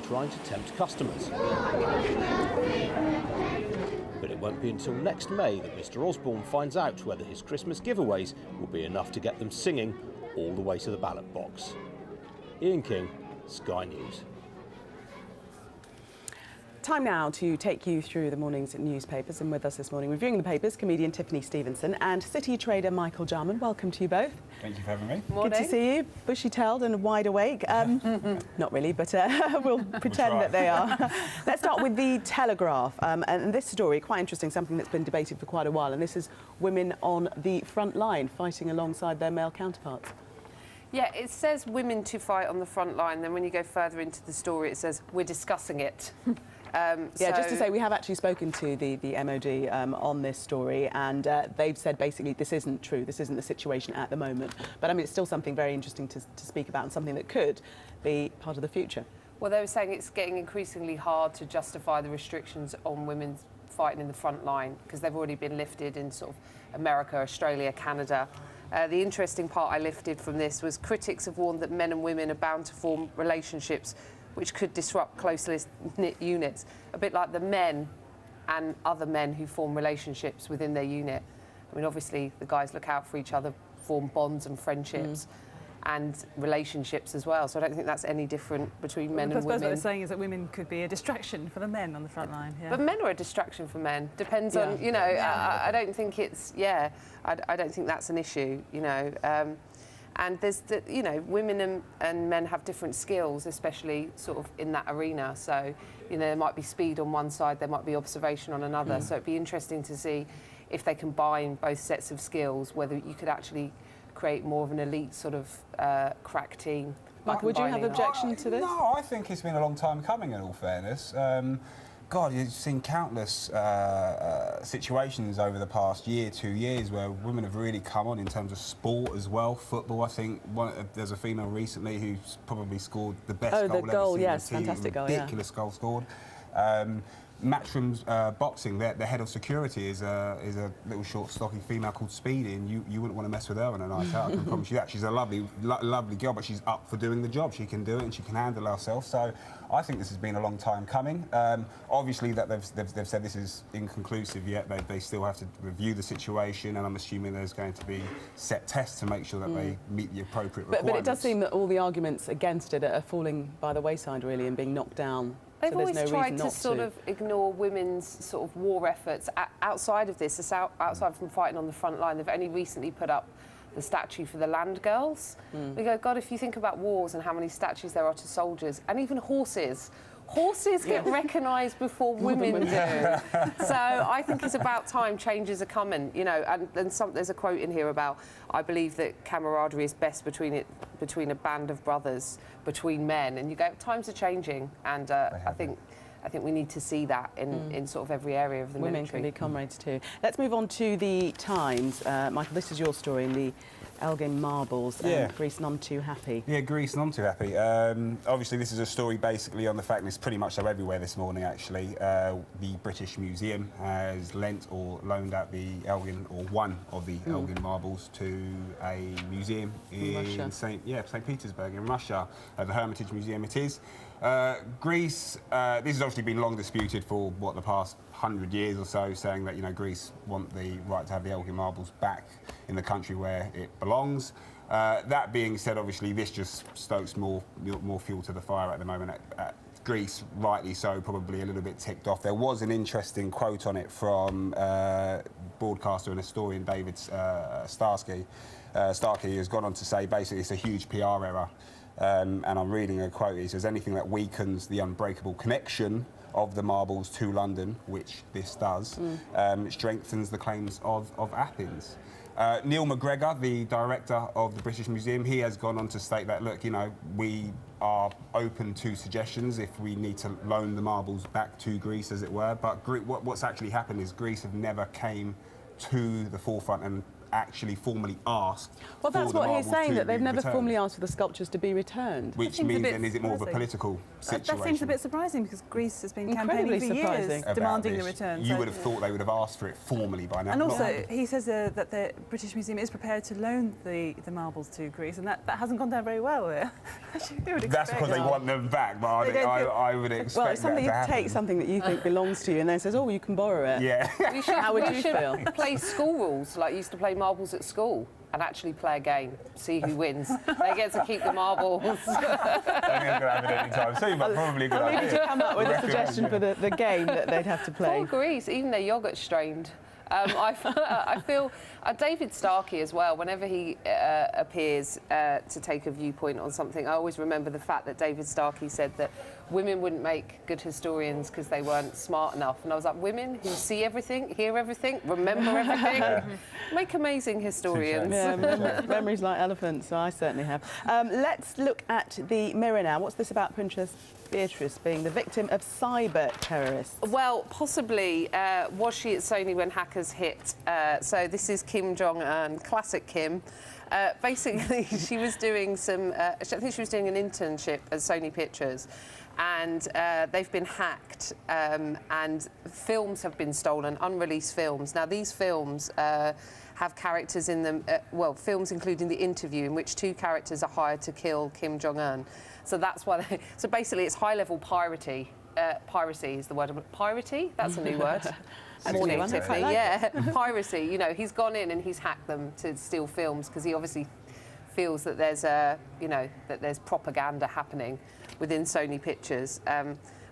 trying to tempt customers. But it won't be until next May that Mr. Osborne finds out whether his Christmas giveaways will be enough to get them singing all the way to the ballot box. Ian King, Sky News. Time now to take you through the morning's newspapers, and with us this morning reviewing the papers, comedian Tiffany Stevenson and city trader Michael Jarman. Welcome to you both. Thank you for having me. Morning. Good to see you, bushy-tailed and wide awake. Not really, but we'll pretend that they are. Let's start with the Telegraph, and this story, quite interesting, something that's been debated for quite a while, and this is women on the front line fighting alongside their male counterparts. Yeah, it says women to fight on the front line, then when you go further into the story it says we're discussing it. Just to say, we have actually spoken to the MOD on this story, and they've said basically this isn't true, this isn't the situation at the moment. But I mean, it's still something very interesting to speak about, and something that could be part of the future. Well, they were saying it's getting increasingly hard to justify the restrictions on women fighting in the front line, because they've already been lifted in sort of America, Australia, Canada. The interesting part I lifted from this was critics have warned that men and women are bound to form relationships which could disrupt closely knit units, a bit like the men and other men who form relationships within their unit. I mean, obviously, the guys look out for each other, form bonds and friendships and relationships as well. So I don't think that's any different between men and women. I suppose what they're saying is that women could be a distraction for the men on the front line. Yeah. But men are a distraction for men. Depends on, you know, I don't think it's, I don't think that's an issue, you know. And there's, you know, women and men have different skills, especially sort of in that arena. So, you know, there might be speed on one side, there might be observation on another. So it'd be interesting to see if they combine both sets of skills, whether you could actually create more of an elite sort of crack team. Michael, would you have objection to this? No, I think it's been a long time coming, in all fairness. God, you've seen countless situations over the past year, 2 years, where women have really come on in terms of sport as well. Football, I think there's a female recently who's probably scored the best goal ever seen. Yes, fantastic goal, ridiculous goal scored. Matchroom's boxing, their head of security is a little short, stocky female called Speedy, and you wouldn't want to mess with her on a night out. I can promise you that. She's a lovely girl, but she's up for doing the job. She can do it and she can handle herself. So I think this has been a long time coming. Obviously, that they've said this is inconclusive yet. They still have to review the situation, and I'm assuming there's going to be set tests to make sure that they meet the appropriate requirements. But it does seem that all the arguments against it are falling by the wayside, really, and being knocked down. They've so always no tried to sort of ignore women's sort of war efforts outside of this, outside from fighting on the front line. They've only recently put up the statue for the land girls. We go, God, if you think about wars and how many statues there are to soldiers, and even horses. Horses get recognised before women do. So I think it's about time changes are coming, you know, and there's a quote in here about, I believe that camaraderie is best between a band of brothers, between men, and you go, times are changing, and I think we need to see that in sort of every area of the military. Women can be comrades too. Let's move on to the Times. Michael, this is your story in the Elgin Marbles. Greece none too happy. Yeah, Greece none too happy. Obviously, this is a story basically on the fact, and it's pretty much so everywhere this morning actually. The British Museum has lent or loaned out the Elgin, or one of the Elgin Marbles, to a museum in St. Petersburg in Russia. The Hermitage Museum it is. Greece, this has obviously been long disputed for, the past 100 years or so, saying that, you know, Greece want the right to have the Elgin Marbles back in the country where it belongs. That being said, obviously, this just stokes more fuel to the fire at the moment. Greece, rightly so, probably a little bit ticked off. There was an interesting quote on it from broadcaster and historian David Starkey, who's gone on to say basically it's a huge PR error. And I'm reading a quote. He says, anything that weakens the unbreakable connection of the marbles to London, which this does, strengthens the claims of Athens. Neil McGregor, the director of the British Museum, he has gone on to state that, look, you know, we are open to suggestions if we need to loan the marbles back to Greece, as it were. But what's actually happened is Greece have never came to the forefront actually formally asked. Well, that's for the what he's marbles saying, to that they've be never returned. formally asked for the sculptures to be returned. Which seems a means bit then is it more of a surprising. political situation? That seems a bit surprising because Greece has been Incredibly campaigning for surprising. years about demanding the this. return. You so- would have thought they would have asked for it formally by now. And Not- also, he says that the British Museum is prepared to loan the marbles to Greece, and that hasn't gone down very well there. That's because they want them back, but They don't feel- I would expect Well, it's something that to you happen. take something that you think belongs to you and then says, oh, you can borrow it. Yeah. How would we you should feel? play school rules, like you used to play marbles at school, and actually play a game, see who wins. They get to keep the marbles. I don't think I'm going to have it anytime soon, but probably a good I'll leave you idea. to come up with a suggestion for the game that they'd have to play. Poor Greece, even their yoghurt's strained. I feel David Starkey as well, whenever he appears to take a viewpoint on something, I always remember the fact that David Starkey said that women wouldn't make good historians because they weren't smart enough. And I was like, women who see everything, hear everything, remember everything, make amazing historians. Yeah, memories like elephants, so I certainly have. Let's look at the Mirror now. What's this about Princess Beatrice being the victim of cyber terrorists? Well, possibly. Was she at Sony when hackers hit? So this is Kim Jong-un, classic Kim. Basically, she was doing I think she was doing an internship at Sony Pictures, and they've been hacked, and films have been stolen, unreleased films. Now, these films have characters in them, films including The Interview, in which 2 characters are hired to kill Kim Jong-un. So that's why so basically it's high-level piracy. Piracy is the word. Piracy? That's a new word. Morning, one. Tiffany. I like Yeah, piracy. You know, he's gone in and he's hacked them to steal films because he obviously feels that there's that there's propaganda happening within Sony Pictures.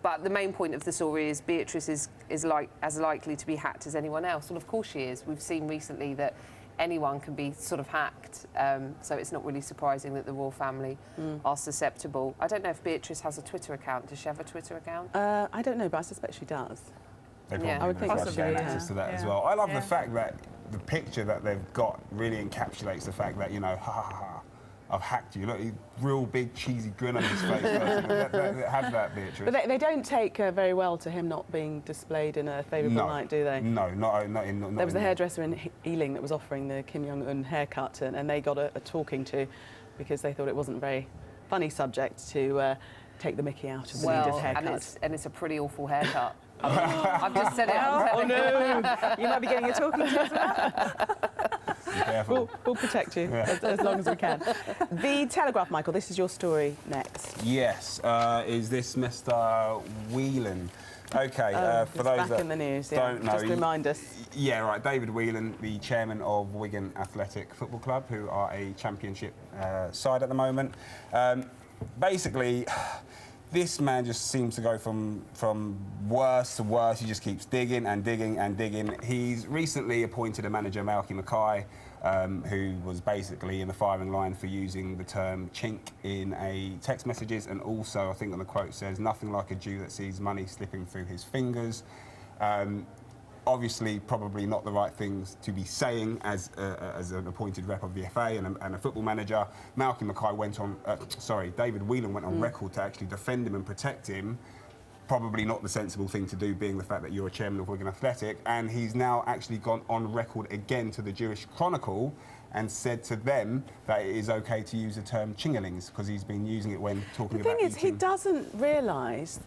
But the main point of the story is Beatrice is as likely to be hacked as anyone else. Well, of course she is. We've seen recently that anyone can be sort of hacked, so it's not really surprising that the royal family are susceptible. I don't know if Beatrice has a Twitter account. Does she have a Twitter account? I don't know, but I suspect she does. They probably Yeah. I would think have possibly, access yeah. to that as Yeah. well. I love Yeah. the fact that the picture that they've got really encapsulates the fact that, ha ha ha, I've hacked you. Look, real big cheesy grin on his face. Have that, Beatrice. But they don't take very well to him not being displayed in a favourable light, do they? No, not in. There was a hairdresser in Ealing that was offering the Kim Jong-un haircut, and they got a talking to because they thought it wasn't a very funny subject to take the mickey out of the leader's haircut. and it's a pretty awful haircut. I've just said it. Oh no! You might be getting a talking to as well. Be careful. We'll protect you as long as we can. The Telegraph, Michael, this is your story next. Yes, is this Mr. Whelan? Okay, for He's those back that in the news, don't know, just remind us. Yeah, right. David Whelan, the chairman of Wigan Athletic Football Club, who are a championship side at the moment. Basically, this man just seems to go from worse to worse. He just keeps digging and digging and digging. He's recently appointed a manager, Malky Mackay, who was basically in the firing line for using the term chink in a text messages, and also I think on the quote says nothing like a Jew that sees money slipping through his fingers. Obviously, probably not the right things to be saying as an appointed rep of the FA and a football manager. Malky Mackay went on, David Whelan went on record to actually defend him and protect him. Probably not the sensible thing to do, being the fact that you're a chairman of Wigan Athletic. And he's now actually gone on record again to the Jewish Chronicle and said to them that it is okay to use the term chingalings because he's been using it when talking about The thing is, he eating. doesn't realise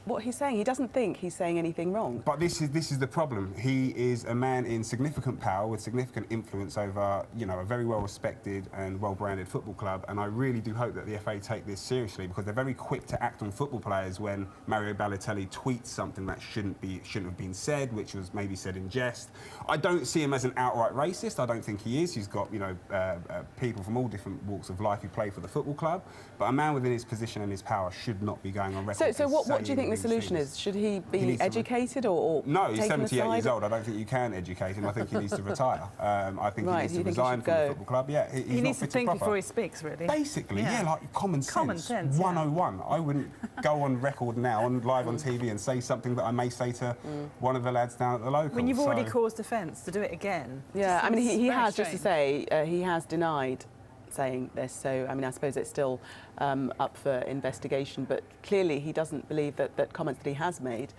what he's saying. He doesn't think he's saying anything wrong. But this is the problem. He is a man in significant power with significant influence over, a very well-respected and well-branded football club. And I really do hope that the FA take this seriously because they're very quick to act on football players when Mario Balotelli tweets something that shouldn't have been said, which was maybe said in jest. I don't see him as an outright racist. I don't think he is. He's got, people from all different walks of life who play for the football club. But a man within his position and his power should not be going on record. So what do you think the solution is? Should he be educated or No, he's taken 78 years aside? old. I don't think you can educate him. I think he needs to retire. I think Right, he you needs to think he resign should from the go? football club. Yeah, he's He not needs to fit think proper. before he speaks, really. Basically, yeah, like common sense. Common sense, yeah. 101. I wouldn't go on record now, live on TV, and say something that I may say to one of the lads down at the local. When you've already caused offence, to do it again. Yeah, I mean, seems he very has, just to strange. say, he has denied saying this. So, I mean, I suppose it's still up for investigation, but clearly he doesn't believe that comments that he has made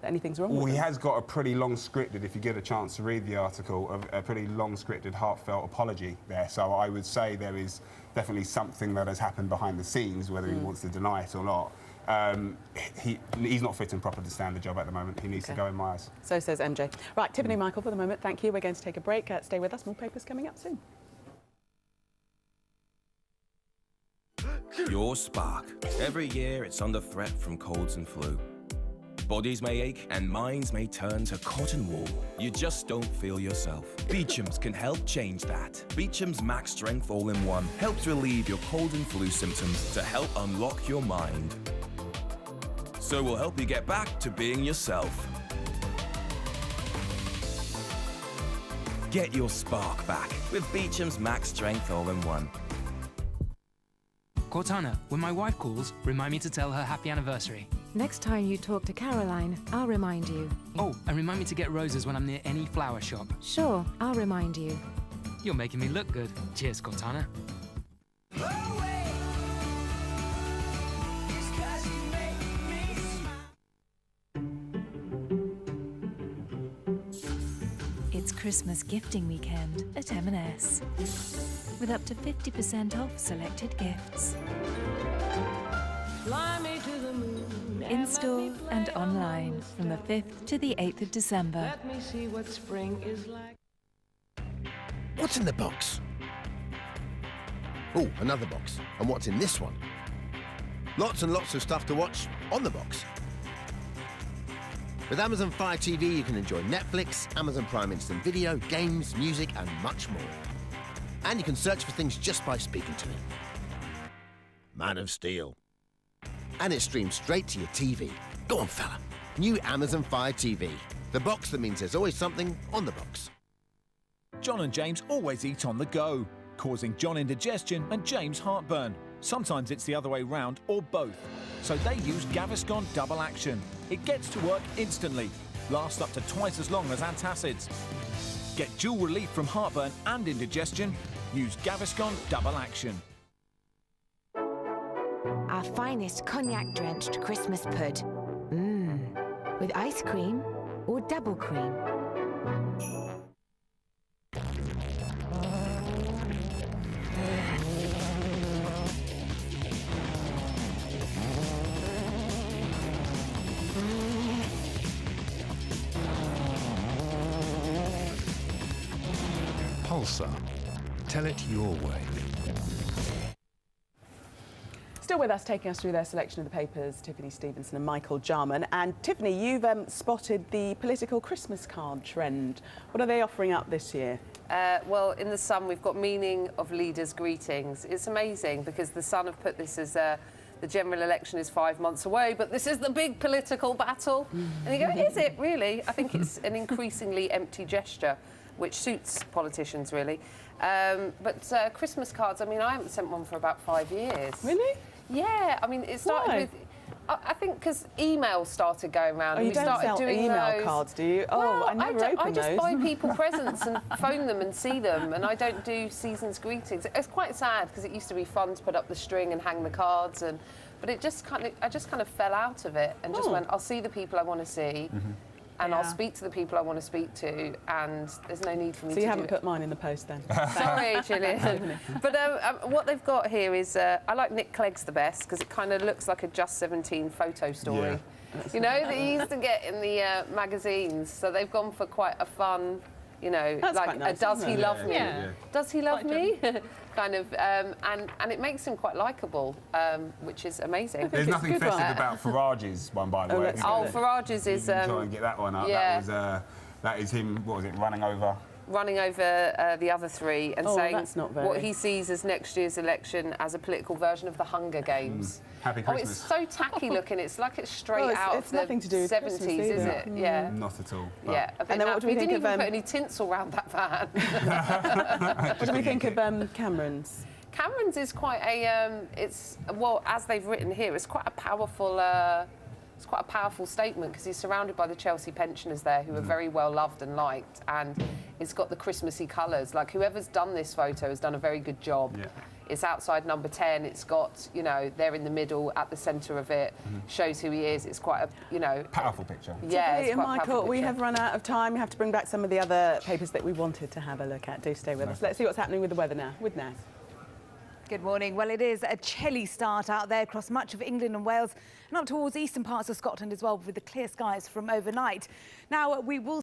anything's wrong Well, with he them. has got a pretty long scripted, if you get a chance to read the article, a pretty long scripted, heartfelt apology there. So I would say there is definitely something that has happened behind the scenes, whether he wants to deny it or not. He's not fit and proper to stand the job at the moment. He needs to go in my eyes. So says MJ. Right, Tiffany, Michael, for the moment, thank you. We're going to take a break. Stay with us. More papers coming up soon. Your spark. Every year it's under threat from colds and flu. Bodies may ache and minds may turn to cotton wool. You just don't feel yourself. Beecham's can help change that. Beecham's Max Strength All-in-One helps relieve your cold and flu symptoms to help unlock your mind. So we'll help you get back to being yourself. Get your spark back with Beecham's Max Strength All-in-One. Cortana, when my wife calls, remind me to tell her happy anniversary. Next time you talk to Caroline, I'll remind you. Oh, and remind me to get roses when I'm near any flower shop. Sure, I'll remind you. You're making me look good. Cheers, Cortana. It's Christmas gifting weekend at M&S, with up to 50% off selected gifts. In-store and online from the 5th to the 8th of December. Let me see what spring is like. What's in the box? Oh, another box. And what's in this one? Lots and lots of stuff to watch on the box. With Amazon Fire TV, you can enjoy Netflix, Amazon Prime Instant Video, games, music, and much more. And you can search for things just by speaking to me. Man of Steel. And it streams straight to your TV. Go on, fella. New Amazon Fire TV. The box that means there's always something on the box. John and James always eat on the go, causing John indigestion and James heartburn. Sometimes it's the other way round or both. So they use Gaviscon Double Action. It gets to work instantly, lasts up to twice as long as antacids. Get dual relief from heartburn and indigestion. Use Gaviscon Double Action. Our finest cognac-drenched Christmas pud. With ice cream or double cream. Pulsar. Tell it your way. Still with us, taking us through their selection of the papers, Tiffany Stevenson and Michael Jarman. And Tiffany, you've spotted the political Christmas card trend. What are they offering up this year? Well, in The Sun, we've got meaning of leaders' greetings. It's amazing because The Sun have put this as the general election is 5 months away, but this is the big political battle. And you go, is it really? I think it's an increasingly empty gesture, which suits politicians, really. But Christmas cards, I mean, I haven't sent one for about 5 years. Really? Yeah, I mean, it started with... I think because emails started going around. Oh, and you we don't started sell doing email those. cards, do you? Oh, Well, I never open I just those. buy people presents and phone them and see them, and I don't do season's greetings. It's quite sad because it used to be fun to put up the string and hang the cards, but it just I just kind of fell out of it and just went, I'll see the people I want to see. And I'll speak to the people I want to speak to, and there's no need for me to do it. So you haven't put mine in the post then? Sorry, Gillian. But what they've got here is, I like Nick Clegg's the best, because it kind of looks like a Just 17 photo story. Yeah. You know, that you used to get in the magazines. So they've gone for quite a fun, you know, that's like nice, Does He Love Me? Yeah. Does he love me? Kind of, and it makes him quite likeable, which is amazing. There's nothing festive about Farage's one, by the way. Farage's is... try and get that one up. Yeah. That is him, what was it, running over the other three and saying that's not very... what he sees as next year's election as a political version of the Hunger Games. Happy Christmas. It's so tacky looking. It's like it's straight out it's of the nothing to do with 70s, Christmas, is it? Yeah. Not at all. Yeah. And then what do we think didn't of... even put any tinsel around that van. What do we think of Cameron's? Cameron's is quite a... well, as they've written here, it's quite a powerful... It's quite a powerful statement because he's surrounded by the Chelsea pensioners there who are very well loved and liked, and it's got the Christmassy colours. Like, whoever's done this photo has done a very good job It's outside number 10. It's got, you know, they're in the middle at the centre of it. Shows who he is. It's quite a, you know, powerful picture. Yeah, it's And quite a powerful Michael, we picture. have run out of time. We have to bring back some of the other papers that we wanted to have a look at. Do stay with us. Let's see what's happening with the weather now with Naz. Good morning. Well, it is a chilly start out there across much of England and Wales and up towards eastern parts of Scotland as well, with the clear skies from overnight. Now, we will